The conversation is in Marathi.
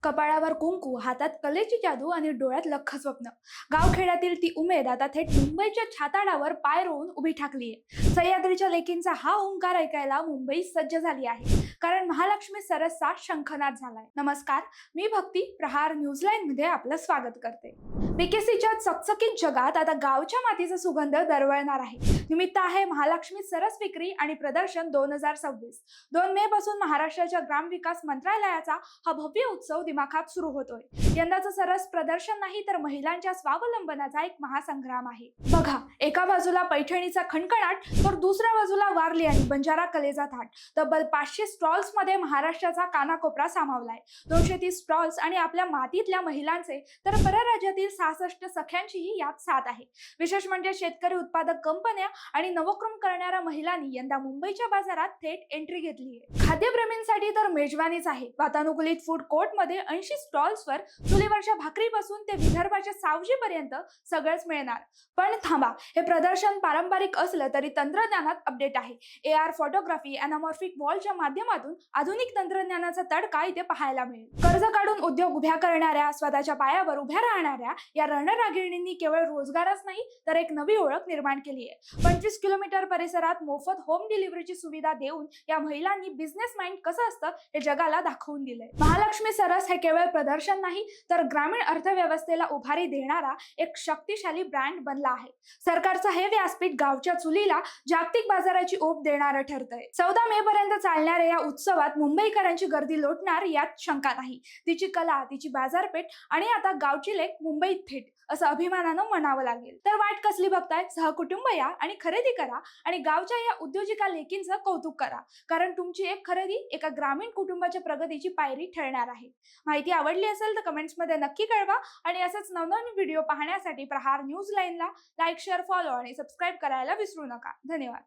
कपाळावर कुंकू, हातात कलेची जादू आणि डोळ्यात लख्ख स्वप्न. गावखेड्यातील ती उमेद आता थेट मुंबईच्या छाताडावर पाय रोवून उभी ठाकलीये. सह्याद्रीच्या लेकींचा हा ओंकार ऐकायला मुंबई सज्ज झाली आहे. कारण महालक्ष्मी सरसचा शंखनाद झालाय. नमस्कार, मी भक्ती, प्रहार न्यूजलाईन मध्ये आपलं स्वागत करते. बीकेसीच्या चकचकीत जगात आता गावच्या मातीचा सुगंध दरवळणार आहे. निमित्त आहे महालक्ष्मी सरस विक्री आणि प्रदर्शन 2026. 2 मे पासून महाराष्ट्राच्या ग्रामविकास मंत्रालयाचा हा भव्य उत्सव दिमाखात सुरू होतोय. यंदाचं सरस प्रदर्शन नाही तर महिलांच्या स्वावलंबनाचा एक महासंग्राम आहे. बघा, एका बाजूला पैठणीचा खणखणाट तर दुसऱ्या बाजूला वारली आणि बंजारा कलेचा थाट. तब्बल 500 स्टॉल्स मध्ये महाराष्ट्राचा कानाकोपरा सामावलाय. 230 स्टॉल्स आणि आपल्या मातीतल्या महिलांचे तर परराज्यातील 66 सख्यांचीही यात साथ आहे. विशेष म्हणजे शेतकरी उत्पादक कंपन्या आणि नवोक्रम करणाऱ्या महिलांनी यंदा मुंबईच्या बाजारात थेट एंट्री घेतली आहे. खाद्यप्रेमींसाठी तर मेजवानीच आहे. वातानुकूलित फूड कोर्ट मध्ये 80 स्टॉल्सवर चुलीवरच्या भाकरीपासून ते विदर्भाच्या सावजीपर्यंत सगळंच मिळणार. पण थांबा, हे प्रदर्शन पारंपरिक असलं तरी तंत्रज्ञानात अपडेट आहे. AR फोटोग्राफी, अॅनामॉर्फिक वॉलच्या माध्यमातून आधुनिक तंत्रज्ञानाचा तडका इथे पाहायला मिळेल. कर्ज काढून उद्योग उभ्या करणाऱ्या, स्वतःच्या पायावर उभ्या राहणाऱ्या या रणरागिणींनी केवळ रोजगारच नाही तर एक नवी ओळख निर्माण केली आहे. 25 किलोमीटर परिसरात मोफत होम डिलिव्हरीची सुविधा देऊन या महिलांनी बिझनेस माइंड कसं असतं हे जगाला दाखवून दिलंय. महालक्ष्मी सरस हे केवळ प्रदर्शन नाही तर ग्रामीण अर्थव्यवस्थेला उभारी देणारा एक शक्तिशाली ब्रँड बनला आहे. सरकारचं हे व्यासपीठ गावच्या चुलीला जागतिक बाजाराची ओप देणारं ठरतंय. 14 मे पर्यंत चालणाऱ्या या उत्सवात मुंबईकरांची गर्दी लोटणार यात शंका नाही. तिची कला, तिची बाजारपेठ आणि आता गावची लेक मुंबईत थेट, असं अभिमानानं म्हणावं लागेल. तर वाट कसली बघताय? सहकुटुंब या आणि खरेदी करा आणि गावच्या या उद्योजिका लेकींचं कौतुक करा. कारण तुमची एक खरेदी एका ग्रामीण कुटुंबाच्या प्रगतीची पायरी ठरणार आहे. माहिती आवडली असेल तर कमेंट्समध्ये नक्की कळवा आणि असेच नवनवीन व्हिडिओ पाहण्यासाठी प्रहार न्यूज लाईनला लाईक, शेअर, फॉलो आणि सबस्क्राईब करायला विसरू नका. धन्यवाद.